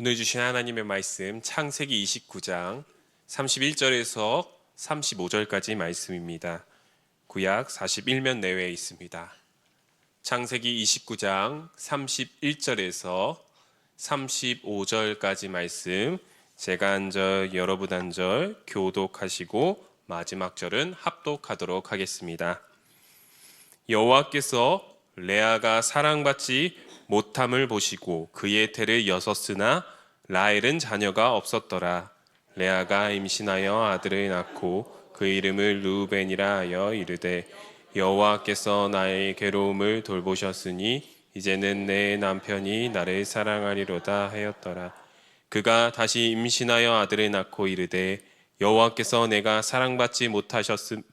오늘 주신 하나님의 말씀 창세기 29장 31절에서 35절까지 말씀입니다. 구약 41면 내외에 있습니다. 창세기 29장 31절에서 35절까지 말씀, 제가 한 절, 여러분 한 절 교독하시고 마지막 절은 합독하도록 하겠습니다. 여호와께서 레아가 사랑받지 못함을 보시고 그의 태를 여섰으나 라헬은 자녀가 없었더라. 레아가 임신하여 아들을 낳고 그 이름을 르우벤이라 하여 이르되 여호와께서 나의 괴로움을 돌보셨으니 이제는 내 남편이 나를 사랑하리로다 하였더라. 그가 다시 임신하여 아들을 낳고 이르되 여호와께서 내가 사랑받지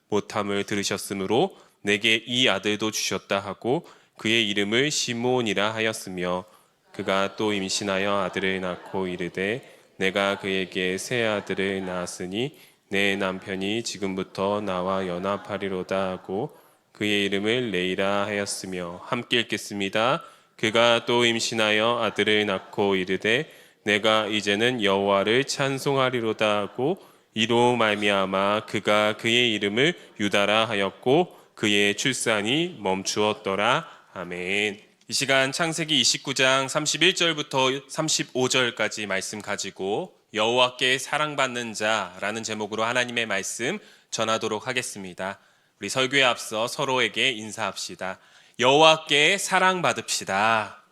못함을 들으셨으므로 내게 이 아들도 주셨다 하고 그의 이름을 시므온이라 하였으며 그가 또 임신하여 아들을 낳고 이르되 내가 그에게 새 아들을 낳았으니 내 남편이 지금부터 나와 연합하리로다 하고 그의 이름을 레이라 하였으며, 함께 읽겠습니다. 그가 또 임신하여 아들을 낳고 이르되 내가 이제는 여호와를 찬송하리로다 하고 이로 말미암아 그가 그의 이름을 유다라 하였고 그의 출산이 멈추었더라. 아멘. 이 시간 창세기 29장 31절부터 35절까지 말씀 가지고 여호와께 사랑받는 자라는 제목으로 하나님의 말씀 전하도록 하겠습니다. 우리 설교에 앞서 서로에게 인사합시다. 여호와께 사랑받읍시다.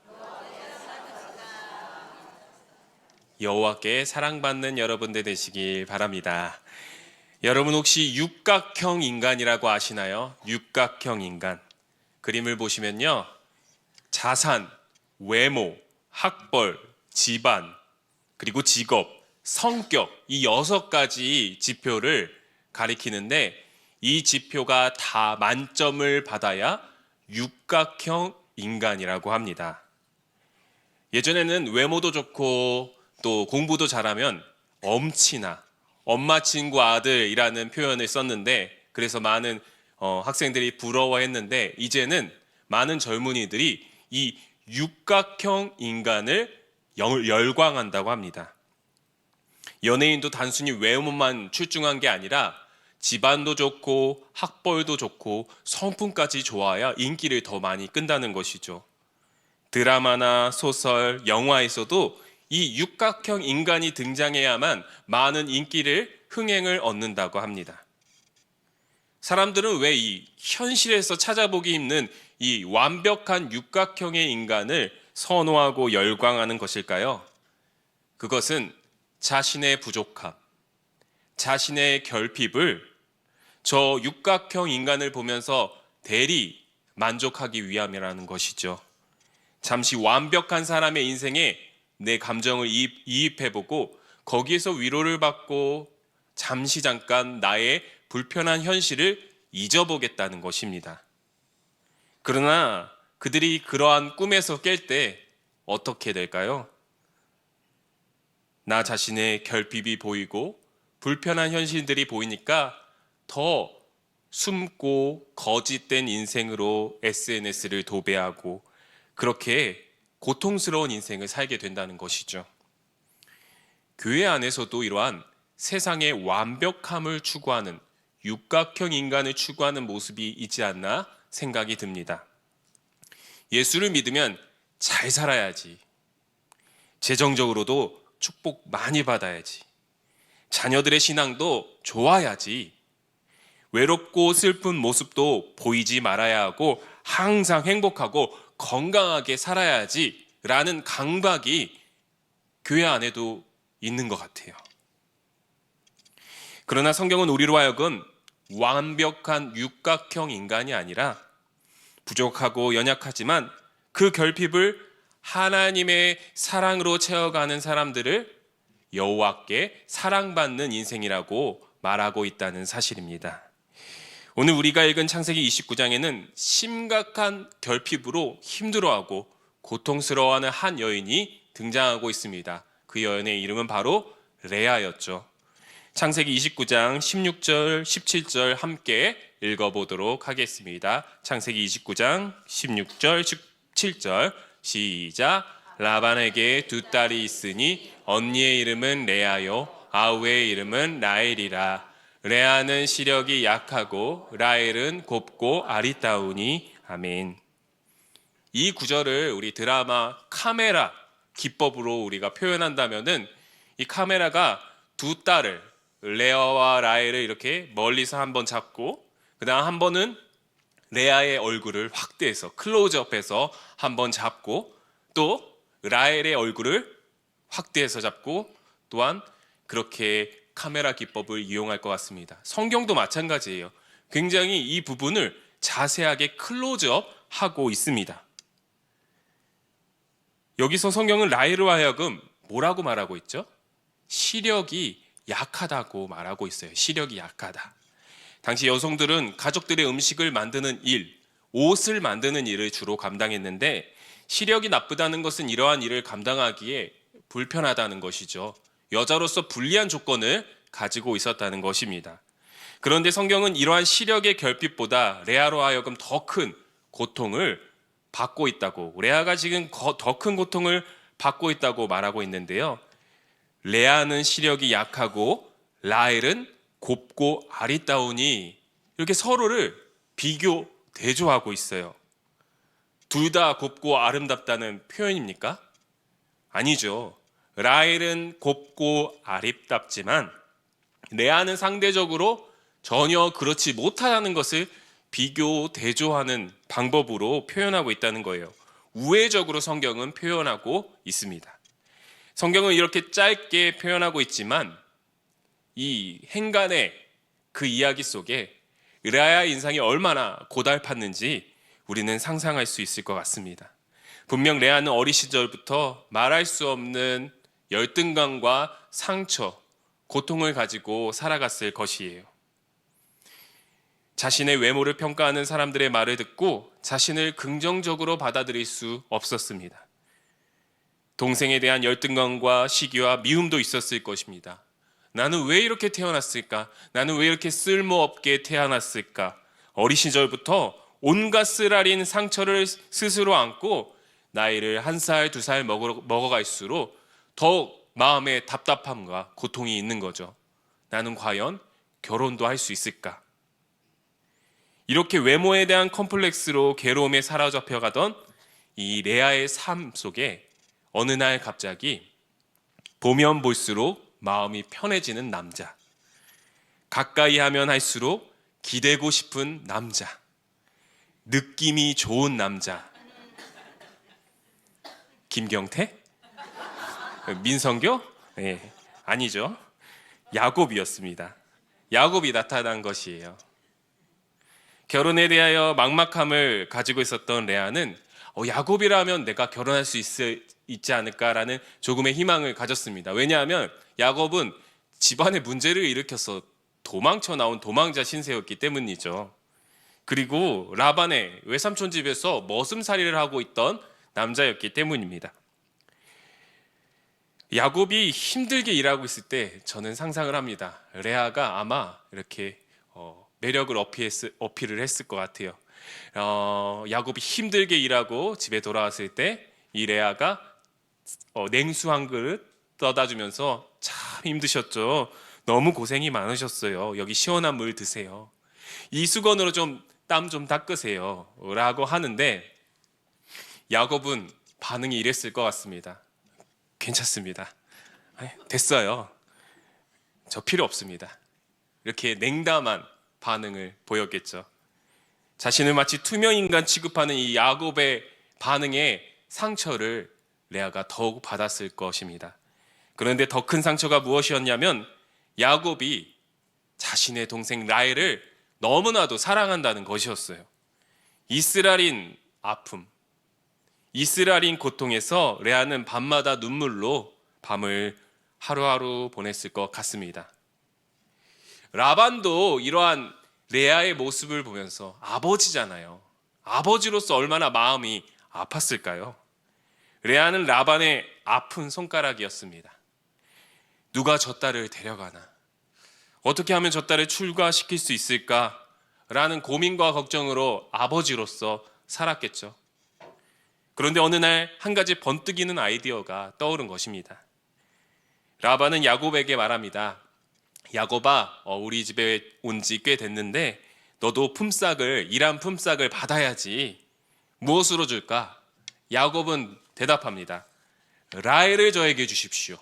여호와께 사랑받는 여러분들 되시길 바랍니다. 여러분 혹시 육각형 인간이라고 아시나요? 육각형 인간. 그림을 보시면요, 자산, 외모, 학벌, 집안, 그리고 직업, 성격, 이 6가지 지표를 가리키는데 이 지표가 다 만점을 받아야 육각형 인간이라고 합니다. 예전에는 외모도 좋고 또 공부도 잘하면 엄친아, 엄마 친구 아들이라는 표현을 썼는데 그래서 많은 학생들이 부러워했는데 이제는 많은 젊은이들이 이 육각형 인간을 열광한다고 합니다. 연예인도 단순히 외모만 출중한 게 아니라 집안도 좋고 학벌도 좋고 성품까지 좋아야 인기를 더 많이 끈다는 것이죠. 드라마나 소설, 영화에서도 이 육각형 인간이 등장해야만 많은 인기를 흥행을 얻는다고 합니다. 사람들은 왜 이 현실에서 찾아보기 힘든 이 완벽한 육각형의 인간을 선호하고 열광하는 것일까요? 그것은 자신의 부족함, 자신의 결핍을 저 육각형 인간을 보면서 대리 만족하기 위함이라는 것이죠. 잠시 완벽한 사람의 인생에 내 감정을 이입해보고 거기에서 위로를 받고 잠깐 나의 불편한 현실을 잊어보겠다는 것입니다. 그러나 그들이 그러한 꿈에서 깰 때 어떻게 될까요? 나 자신의 결핍이 보이고 불편한 현실들이 보이니까 더 숨고 거짓된 인생으로 SNS를 도배하고 그렇게 고통스러운 인생을 살게 된다는 것이죠. 교회 안에서도 이러한 세상의 완벽함을 추구하는 육각형 인간을 추구하는 모습이 있지 않나 생각이 듭니다. 예수를 믿으면 잘 살아야지. 재정적으로도 축복 많이 받아야지. 자녀들의 신앙도 좋아야지. 외롭고 슬픈 모습도 보이지 말아야 하고 항상 행복하고 건강하게 살아야지 라는 강박이 교회 안에도 있는 것 같아요. 그러나 성경은 우리로 하여금 완벽한 육각형 인간이 아니라 부족하고 연약하지만 그 결핍을 하나님의 사랑으로 채워가는 사람들을 여호와께 사랑받는 인생이라고 말하고 있다는 사실입니다. 오늘 우리가 읽은 창세기 29장에는 심각한 결핍으로 힘들어하고 고통스러워하는 한 여인이 등장하고 있습니다. 그 여인의 이름은 바로 레아였죠. 창세기 29장 16절, 17절 함께 읽어보도록 하겠습니다. 창세기 29장 16절, 17절 시작. 라반에게 두 딸이 있으니 언니의 이름은 레아요 아우의 이름은 라헬이라. 레아는 시력이 약하고 라헬은 곱고 아리따우니. 아멘. 이 구절을 우리 드라마 카메라 기법으로 우리가 표현한다면은 이 카메라가 두 딸을 레아와 라헬을 이렇게 멀리서 한번 잡고 그다음 한 번은 레아의 얼굴을 확대해서 클로즈업해서 한번 잡고 또 라헬의 얼굴을 확대해서 잡고 또한 그렇게 카메라 기법을 이용할 것 같습니다. 성경도 마찬가지예요. 굉장히 이 부분을 자세하게 클로즈업 하고 있습니다. 여기서 성경은 라헬로 하여금 뭐라고 말하고 있죠? 시력이 약하다고 말하고 있어요. 시력이 약하다. 당시 여성들은 가족들의 음식을 만드는 일, 옷을 만드는 일을 주로 감당했는데 시력이 나쁘다는 것은 이러한 일을 감당하기에 불편하다는 것이죠. 여자로서 불리한 조건을 가지고 있었다는 것입니다. 그런데 성경은 이러한 시력의 결핍보다 레아로 하여금 더 큰 고통을 받고 있다고, 레아가 지금 더 큰 고통을 받고 있다고 말하고 있는데요. 레아는 시력이 약하고 라헬은 곱고 아리따우니 이렇게 서로를 비교, 대조하고 있어요. 둘 다 곱고 아름답다는 표현입니까? 아니죠. 라헬은 곱고 아름답지만 레아는 상대적으로 전혀 그렇지 못하다는 것을 비교, 대조하는 방법으로 표현하고 있다는 거예요. 우회적으로 성경은 표현하고 있습니다. 성경은 이렇게 짧게 표현하고 있지만 이 행간의 그 이야기 속에 레아의 인상이 얼마나 고달팠는지 우리는 상상할 수 있을 것 같습니다. 분명 레아는 어린 시절부터 말할 수 없는 열등감과 상처, 고통을 가지고 살아갔을 것이에요. 자신의 외모를 평가하는 사람들의 말을 듣고 자신을 긍정적으로 받아들일 수 없었습니다. 동생에 대한 열등감과 시기와 미움도 있었을 것입니다. 나는 왜 이렇게 태어났을까? 나는 왜 이렇게 쓸모없게 태어났을까? 어린 시절부터 온갖 쓰라린 상처를 스스로 안고 나이를 1살, 2살 먹어갈수록 더욱 마음에 답답함과 고통이 있는 거죠. 나는 과연 결혼도 할 수 있을까? 이렇게 외모에 대한 컴플렉스로 괴로움에 사로잡혀가던 이 레아의 삶 속에 어느 날 갑자기 보면 볼수록 마음이 편해지는 남자, 가까이 하면 할수록 기대고 싶은 남자, 느낌이 좋은 남자. 김경태? 민성교? 네, 아니죠. 야곱이었습니다. 야곱이 나타난 것이에요. 결혼에 대하여 막막함을 가지고 있었던 레아는 야곱이라면 내가 결혼할 수 있지 않을까라는 조금의 희망을 가졌습니다. 왜냐하면 야곱은 집안에 문제를 일으켜서 도망쳐 나온 도망자 신세였기 때문이죠. 그리고 라반의 외삼촌 집에서 머슴살이를 하고 있던 남자였기 때문입니다. 야곱이 힘들게 일하고 있을 때 저는 상상을 합니다. 레아가 아마 이렇게 매력을 어필을 했을 것 같아요. 야곱이 힘들게 일하고 집에 돌아왔을 때 이 레아가 냉수 한 그릇 떠다 주면서 참 힘드셨죠. 너무 고생이 많으셨어요. 여기 시원한 물 드세요. 이 수건으로 좀 땀 좀 닦으세요. 라고 하는데 야곱은 반응이 이랬을 것 같습니다. 괜찮습니다. 됐어요. 저 필요 없습니다. 이렇게 냉담한 반응을 보였겠죠. 자신을 마치 투명인간 취급하는 이 야곱의 반응에 상처를 레아가 더욱 받았을 것입니다. 그런데 더 큰 상처가 무엇이었냐면 야곱이 자신의 동생 라헬을 너무나도 사랑한다는 것이었어요. 이스라엘인 아픔, 이스라엘인 고통에서 레아는 밤마다 눈물로 밤을 하루하루 보냈을 것 같습니다. 라반도 이러한 레아의 모습을 보면서 아버지잖아요. 아버지로서 얼마나 마음이 아팠을까요? 레아는 라반의 아픈 손가락이었습니다. 누가 저 딸을 데려가나? 어떻게 하면 저 딸을 출가시킬 수 있을까? 라는 고민과 걱정으로 아버지로서 살았겠죠. 그런데 어느 날 한 가지 번뜩이는 아이디어가 떠오른 것입니다. 라반은 야곱에게 말합니다. 야곱아, 우리 집에 온 지 꽤 됐는데 너도 일한 품삯을 받아야지. 무엇으로 줄까? 야곱은 대답합니다. 라헬을 저에게 주십시오.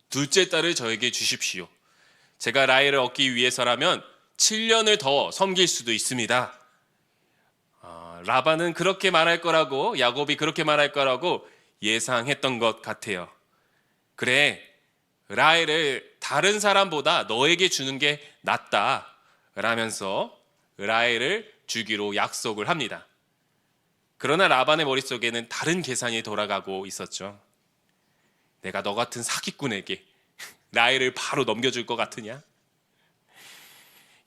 둘째 딸을 저에게 주십시오. 제가 라헬을 얻기 위해서라면 7년을 더 섬길 수도 있습니다. 라반은 그렇게 말할 거라고, 야곱이 그렇게 말할 거라고 예상했던 것 같아요. 그래, 라헬을 다른 사람보다 너에게 주는 게 낫다 라면서 라헬을 주기로 약속을 합니다. 그러나 라반의 머릿속에는 다른 계산이 돌아가고 있었죠. 내가 너 같은 사기꾼에게 라헬을 바로 넘겨줄 것 같으냐?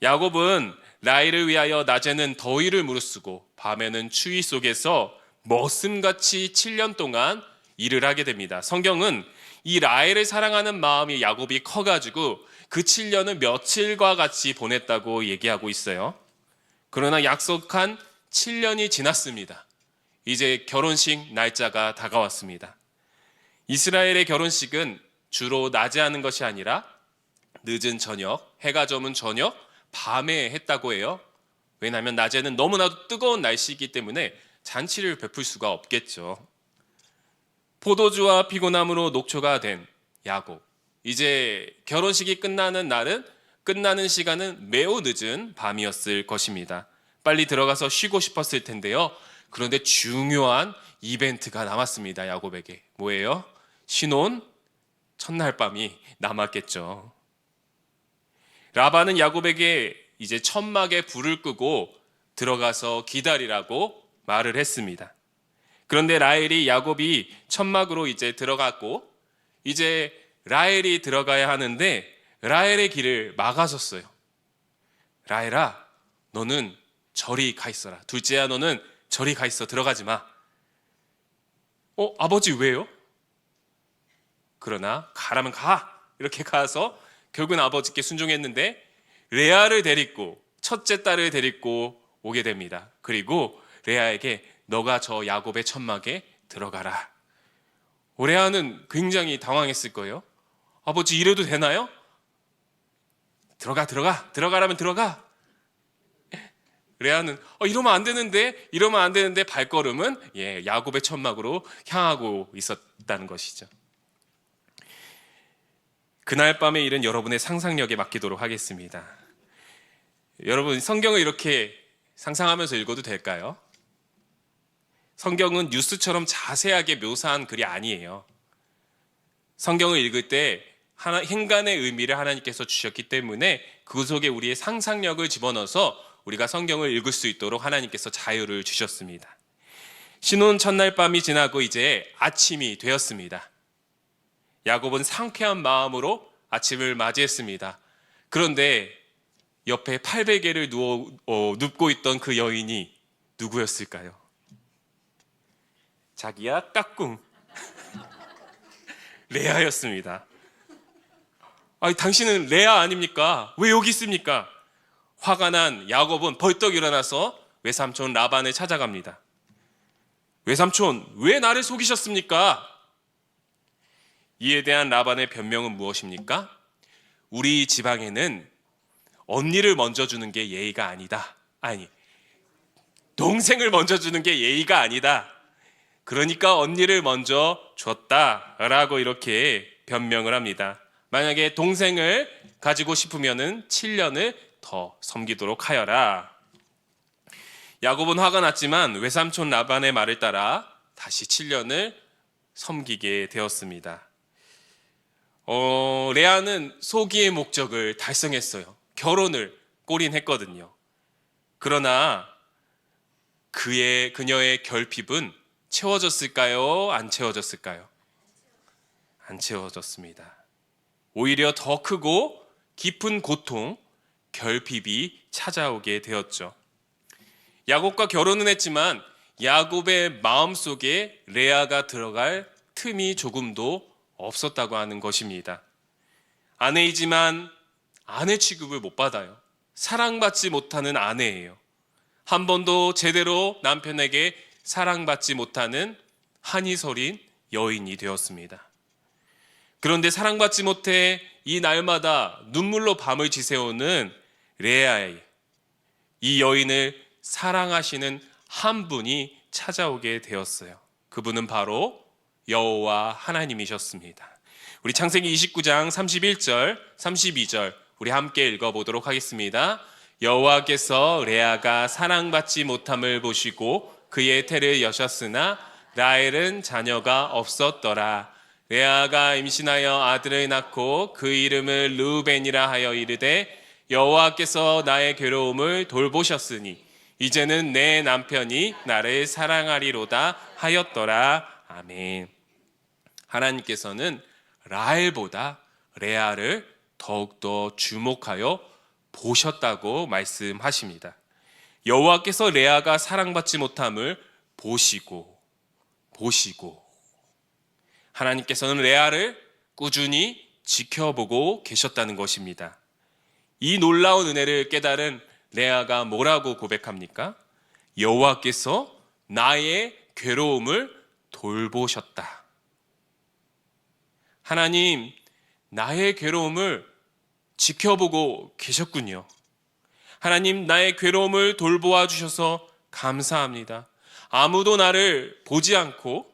야곱은 라헬을 위하여 낮에는 더위를 무릅쓰고 밤에는 추위 속에서 머슴같이 7년 동안 일을 하게 됩니다. 성경은 이 라헬을 사랑하는 마음이 야곱이 커가지고 그 7년을 며칠과 같이 보냈다고 얘기하고 있어요. 그러나 약속한 7년이 지났습니다. 이제 결혼식 날짜가 다가왔습니다. 이스라엘의 결혼식은 주로 낮에 하는 것이 아니라 늦은 저녁, 해가 저문 저녁, 밤에 했다고 해요. 왜냐하면 낮에는 너무나도 뜨거운 날씨이기 때문에 잔치를 베풀 수가 없겠죠. 포도주와 피곤함으로 녹초가 된 야곱. 이제 결혼식이 끝나는 시간은 매우 늦은 밤이었을 것입니다. 빨리 들어가서 쉬고 싶었을 텐데요. 그런데 중요한 이벤트가 남았습니다. 야곱에게. 뭐예요? 신혼 첫날 밤이 남았겠죠. 라반은 야곱에게 이제 천막에 불을 끄고 들어가서 기다리라고 말을 했습니다. 그런데 라헬이 야곱이 천막으로 이제 들어갔고 이제 라헬이 들어가야 하는데 라헬의 길을 막아섰어요. 라헬아, 너는 저리 가 있어라. 둘째야, 너는 저리 가 있어. 들어가지 마. 아버지 왜요? 그러나 가라면 가. 이렇게 가서 결국은 아버지께 순종했는데 레아를 데리고 첫째 딸을 데리고 오게 됩니다. 그리고 레아에게 너가 저 야곱의 천막에 들어가라. 레아는 굉장히 당황했을 거예요. 아버지 이래도 되나요? 들어가라면 들어가. 레아는 이러면 안 되는데 발걸음은 야곱의 천막으로 향하고 있었다는 것이죠. 그날 밤의 일은 여러분의 상상력에 맡기도록 하겠습니다. 여러분, 성경을 이렇게 상상하면서 읽어도 될까요? 성경은 뉴스처럼 자세하게 묘사한 글이 아니에요. 성경을 읽을 때 행간의 의미를 하나님께서 주셨기 때문에 그 속에 우리의 상상력을 집어넣어서 우리가 성경을 읽을 수 있도록 하나님께서 자유를 주셨습니다. 신혼 첫날 밤이 지나고 이제 아침이 되었습니다. 야곱은 상쾌한 마음으로 아침을 맞이했습니다. 그런데 옆에 800개를 눕고 있던 그 여인이 누구였을까요? 자기야 까꿍 레아였습니다. 당신은 레아 아닙니까? 왜 여기 있습니까? 화가 난 야곱은 벌떡 일어나서 외삼촌 라반을 찾아갑니다. 외삼촌, 왜 나를 속이셨습니까? 이에 대한 라반의 변명은 무엇입니까? 우리 지방에는 언니를 먼저 주는 게 예의가 아니다. 동생을 먼저 주는 게 예의가 아니다. 그러니까 언니를 먼저 줬다라고 이렇게 변명을 합니다. 만약에 동생을 가지고 싶으면은 7년을 더 섬기도록 하여라. 야곱은 화가 났지만 외삼촌 라반의 말을 따라 다시 7년을 섬기게 되었습니다. 레아는 소기의 목적을 달성했어요. 결혼을 골인했거든요. 그러나 그녀의 결핍은 채워졌을까요? 안 채워졌을까요? 안 채워졌습니다. 오히려 더 크고 깊은 고통, 결핍이 찾아오게 되었죠. 야곱과 결혼은 했지만 야곱의 마음속에 레아가 들어갈 틈이 조금도 없었다고 하는 것입니다. 아내이지만 아내 취급을 못 받아요. 사랑받지 못하는 아내예요. 한 번도 제대로 남편에게 사랑받지 못하는 한이 서린 여인이 되었습니다. 그런데 사랑받지 못해 이 날마다 눈물로 밤을 지새우는 레아의 이 여인을 사랑하시는 한 분이 찾아오게 되었어요. 그분은 바로 여호와 하나님이셨습니다. 우리 창세기 29장 31절, 32절 우리 함께 읽어보도록 하겠습니다. 여호와께서 레아가 사랑받지 못함을 보시고 그의 태를 여셨으나 라헬은 자녀가 없었더라. 레아가 임신하여 아들을 낳고 그 이름을 르우벤이라 하여 이르되 여호와께서 나의 괴로움을 돌보셨으니 이제는 내 남편이 나를 사랑하리로다 하였더라. 아멘. 하나님께서는 라헬보다 레아를 더욱더 주목하여 보셨다고 말씀하십니다. 여호와께서 레아가 사랑받지 못함을 보시고 하나님께서는 레아를 꾸준히 지켜보고 계셨다는 것입니다. 이 놀라운 은혜를 깨달은 레아가 뭐라고 고백합니까? 여호와께서 나의 괴로움을 돌보셨다. 하나님, 나의 괴로움을 지켜보고 계셨군요. 하나님, 나의 괴로움을 돌보아 주셔서 감사합니다. 아무도 나를 보지 않고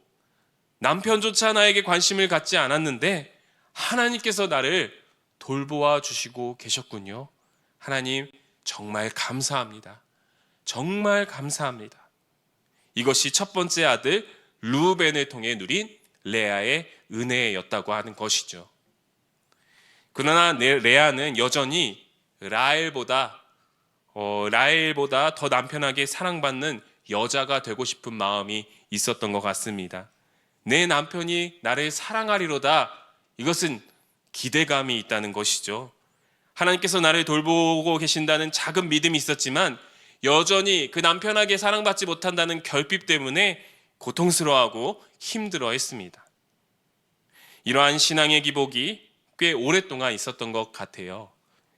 남편조차 나에게 관심을 갖지 않았는데 하나님께서 나를 돌보아 주시고 계셨군요. 하나님, 정말 감사합니다. 정말 감사합니다. 이것이 첫 번째 아들 르우벤을 통해 누린 레아의 은혜였다고 하는 것이죠. 그러나 레아는 여전히 라헬보다 더 남편에게 사랑받는 여자가 되고 싶은 마음이 있었던 것 같습니다. 내 남편이 나를 사랑하리로다. 이것은 기대감이 있다는 것이죠. 하나님께서 나를 돌보고 계신다는 작은 믿음이 있었지만 여전히 그 남편에게 사랑받지 못한다는 결핍 때문에 고통스러워하고 힘들어했습니다. 이러한 신앙의 기복이 꽤 오랫동안 있었던 것 같아요.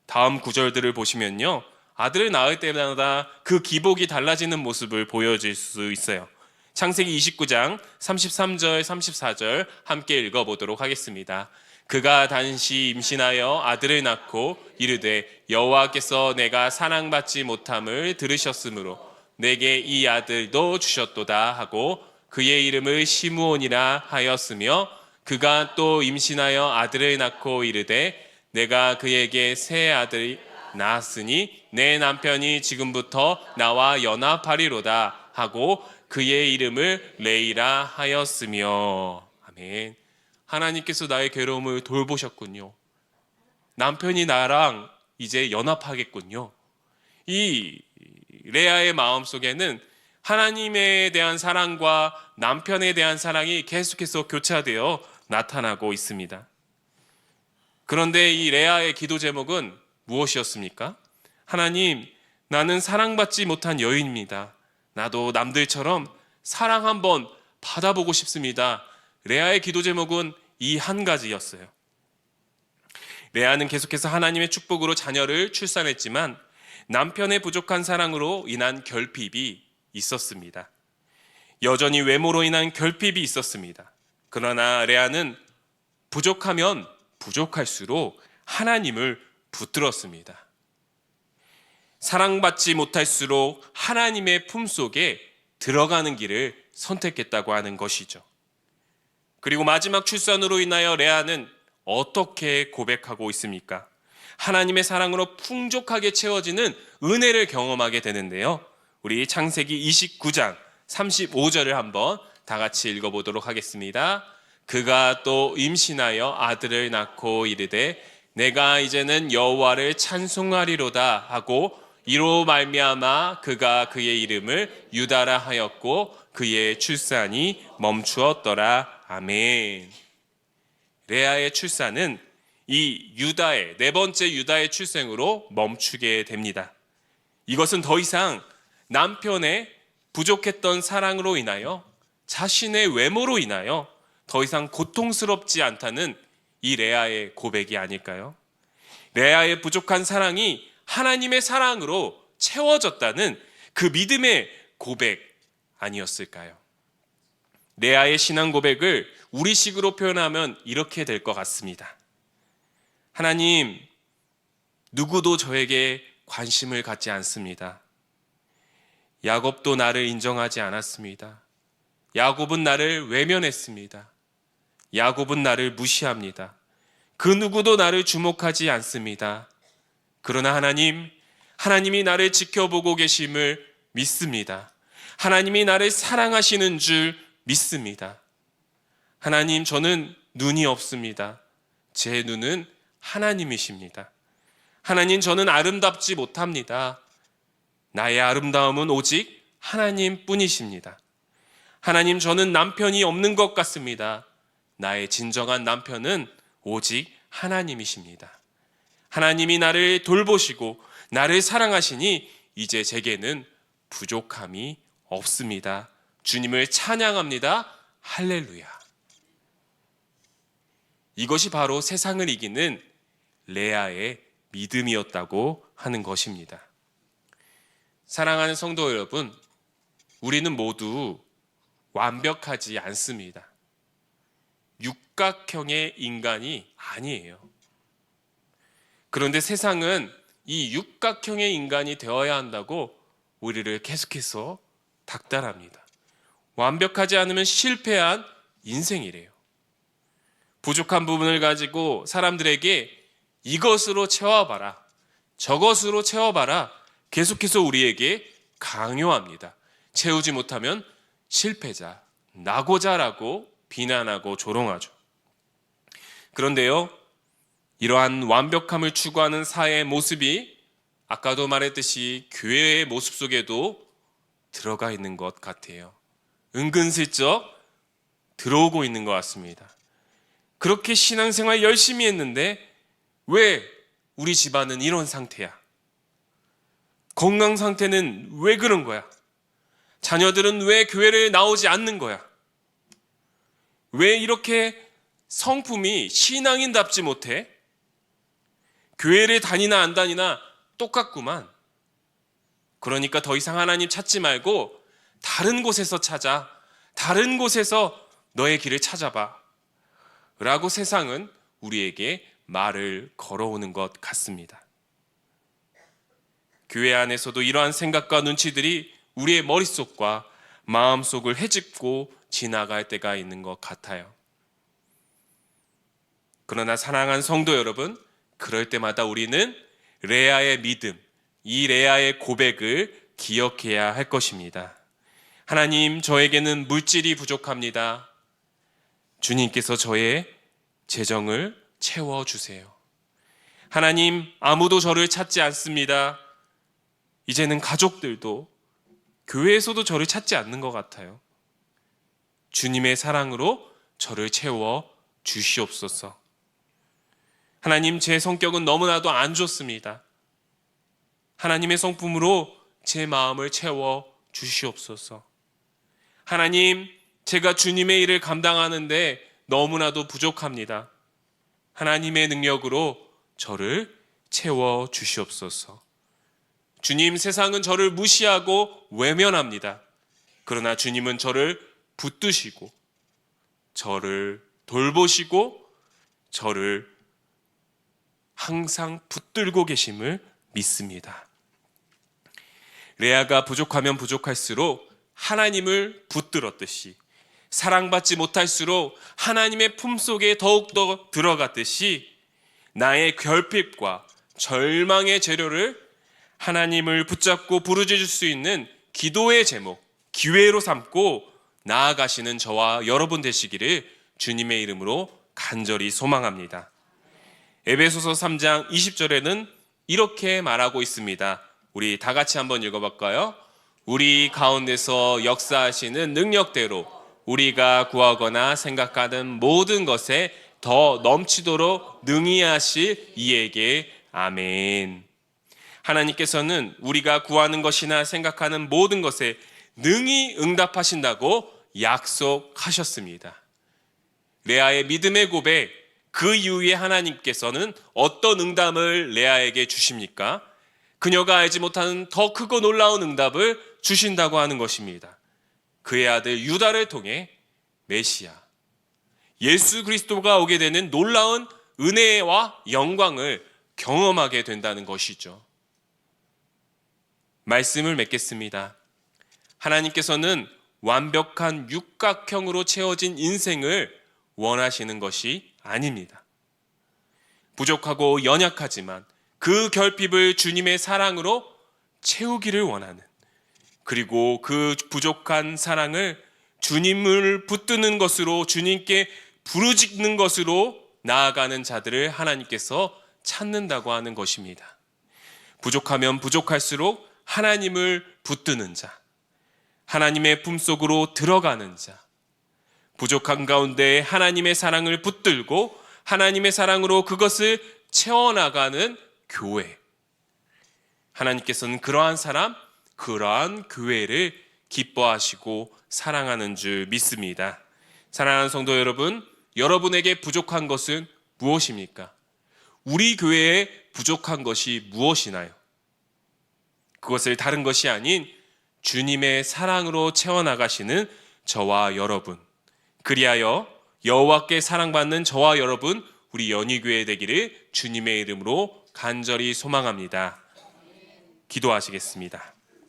다음 구절들을 보시면요, 아들을 낳을 때마다 그 기복이 달라지는 모습을 보여줄 수 있어요. 창세기 29장 33절 34절 함께 읽어보도록 하겠습니다. 그가 단시 임신하여 아들을 낳고 이르되 여호와께서 내가 사랑받지 못함을 들으셨으므로 내게 이 아들도 주셨도다 하고 그의 이름을 시므온이라 하였으며 그가 또 임신하여 아들을 낳고 이르되 내가 그에게 새 아들이 낳았으니 내 남편이 지금부터 나와 연합하리로다 하고 그의 이름을 레이라 하였으며. 아멘. 하나님께서 나의 괴로움을 돌보셨군요. 남편이 나랑 이제 연합하겠군요. 이 레아의 마음속에는 하나님에 대한 사랑과 남편에 대한 사랑이 계속해서 교차되어 나타나고 있습니다. 그런데 이 레아의 기도 제목은 무엇이었습니까? 하나님, 나는 사랑받지 못한 여인입니다. 나도 남들처럼 사랑 한번 받아보고 싶습니다. 레아의 기도 제목은 이 한 가지였어요. 레아는 계속해서 하나님의 축복으로 자녀를 출산했지만 남편의 부족한 사랑으로 인한 결핍이 있었습니다. 여전히 외모로 인한 결핍이 있었습니다. 그러나 레아는 부족하면 부족할수록 하나님을 붙들었습니다. 사랑받지 못할수록 하나님의 품속에 들어가는 길을 선택했다고 하는 것이죠. 그리고 마지막 출산으로 인하여 레아는 어떻게 고백하고 있습니까? 하나님의 사랑으로 풍족하게 채워지는 은혜를 경험하게 되는데요. 우리 창세기 29장 35절을 한번 다 같이 읽어보도록 하겠습니다. 그가 또 임신하여 아들을 낳고 이르되 내가 이제는 여호와를 찬송하리로다 하고 이로 말미암아 그가 그의 이름을 유다라 하였고 그의 출산이 멈추었더라. 아멘. 레아의 출산은 이 유다의 네 번째 유다의 출생으로 멈추게 됩니다. 이것은 더 이상 남편의 부족했던 사랑으로 인하여 자신의 외모로 인하여 더 이상 고통스럽지 않다는 이 레아의 고백이 아닐까요? 레아의 부족한 사랑이 하나님의 사랑으로 채워졌다는 그 믿음의 고백 아니었을까요? 레아의 신앙 고백을 우리식으로 표현하면 이렇게 될 것 같습니다. 하나님, 누구도 저에게 관심을 갖지 않습니다. 야곱도 나를 인정하지 않았습니다. 야곱은 나를 외면했습니다. 야곱은 나를 무시합니다. 그 누구도 나를 주목하지 않습니다. 그러나 하나님이 나를 지켜보고 계심을 믿습니다. 하나님이 나를 사랑하시는 줄 믿습니다. 하나님, 저는 눈이 없습니다. 제 눈은 하나님이십니다. 하나님, 저는 아름답지 못합니다. 나의 아름다움은 오직 하나님 뿐이십니다. 하나님, 저는 남편이 없는 것 같습니다. 나의 진정한 남편은 오직 하나님이십니다. 하나님이 나를 돌보시고 나를 사랑하시니 이제 제게는 부족함이 없습니다. 주님을 찬양합니다. 할렐루야. 이것이 바로 세상을 이기는 레아의 믿음이었다고 하는 것입니다. 사랑하는 성도 여러분, 우리는 모두 완벽하지 않습니다. 육각형의 인간이 아니에요. 그런데 세상은 이 육각형의 인간이 되어야 한다고 우리를 계속해서 닥달합니다. 완벽하지 않으면 실패한 인생이래요. 부족한 부분을 가지고 사람들에게 이것으로 채워봐라, 저것으로 채워봐라 계속해서 우리에게 강요합니다. 채우지 못하면 실패자, 낙오자라고 비난하고 조롱하죠. 그런데요, 이러한 완벽함을 추구하는 사회의 모습이 아까도 말했듯이 교회의 모습 속에도 들어가 있는 것 같아요. 은근슬쩍 들어오고 있는 것 같습니다. 그렇게 신앙생활 열심히 했는데 왜 우리 집안은 이런 상태야? 건강 상태는 왜 그런 거야? 자녀들은 왜 교회를 나오지 않는 거야? 왜 이렇게 성품이 신앙인답지 못해? 교회를 다니나 안 다니나 똑같구만. 그러니까 더 이상 하나님 찾지 말고 다른 곳에서 찾아. 다른 곳에서 너의 길을 찾아봐. 라고 세상은 우리에게 말을 걸어오는 것 같습니다. 교회 안에서도 이러한 생각과 눈치들이 우리의 머릿속과 마음속을 헤집고 지나갈 때가 있는 것 같아요. 그러나 사랑하는 성도 여러분, 그럴 때마다 우리는 레아의 믿음, 이 레아의 고백을 기억해야 할 것입니다. 하나님, 저에게는 물질이 부족합니다. 주님께서 저의 재정을 채워주세요. 하나님, 아무도 저를 찾지 않습니다. 이제는 가족들도 교회에서도 저를 찾지 않는 것 같아요. 주님의 사랑으로 저를 채워 주시옵소서. 하나님, 제 성격은 너무나도 안 좋습니다. 하나님의 성품으로 제 마음을 채워 주시옵소서. 하나님, 제가 주님의 일을 감당하는데 너무나도 부족합니다. 하나님의 능력으로 저를 채워 주시옵소서. 주님, 세상은 저를 무시하고 외면합니다. 그러나 주님은 저를 붙드시고 저를 돌보시고 저를 항상 붙들고 계심을 믿습니다. 레아가 부족하면 부족할수록 하나님을 붙들었듯이, 사랑받지 못할수록 하나님의 품속에 더욱더 들어갔듯이, 나의 결핍과 절망의 재료를 하나님을 붙잡고 부르짖을 수 있는 기도의 제목, 기회로 삼고 나아가시는 저와 여러분 되시기를 주님의 이름으로 간절히 소망합니다. 에베소서 3장 20절에는 이렇게 말하고 있습니다. 우리 다 같이 한번 읽어볼까요? 우리 가운데서 역사하시는 능력대로 우리가 구하거나 생각하는 모든 것에 더 넘치도록 능히 하실 이에게 아멘. 하나님께서는 우리가 구하는 것이나 생각하는 모든 것에 능히 응답하신다고 약속하셨습니다. 레아의 믿음의 고백, 그 이후에 하나님께서는 어떤 응답을 레아에게 주십니까? 그녀가 알지 못하는 더 크고 놀라운 응답을 주신다고 하는 것입니다. 그의 아들 유다를 통해 메시아, 예수 그리스도가 오게 되는 놀라운 은혜와 영광을 경험하게 된다는 것이죠. 말씀을 맺겠습니다. 하나님께서는 완벽한 육각형으로 채워진 인생을 원하시는 것이 아닙니다. 부족하고 연약하지만 그 결핍을 주님의 사랑으로 채우기를 원하는, 그리고 그 부족한 사랑을 주님을 붙드는 것으로, 주님께 부르짖는 것으로 나아가는 자들을 하나님께서 찾는다고 하는 것입니다. 부족하면 부족할수록 하나님을 붙드는 자, 하나님의 품속으로 들어가는 자, 부족한 가운데 하나님의 사랑을 붙들고 하나님의 사랑으로 그것을 채워나가는 교회. 하나님께서는 그러한 사람, 그러한 교회를 기뻐하시고 사랑하는 줄 믿습니다. 사랑하는 성도 여러분, 여러분에게 부족한 것은 무엇입니까? 우리 교회에 부족한 것이 무엇이나요? 그것을 다른 것이 아닌 주님의 사랑으로 채워나가시는 저와 여러분, 그리하여 여호와께 사랑받는 저와 여러분, 우리 연희교회 되기를 주님의 이름으로 간절히 소망합니다. 기도하시겠습니다.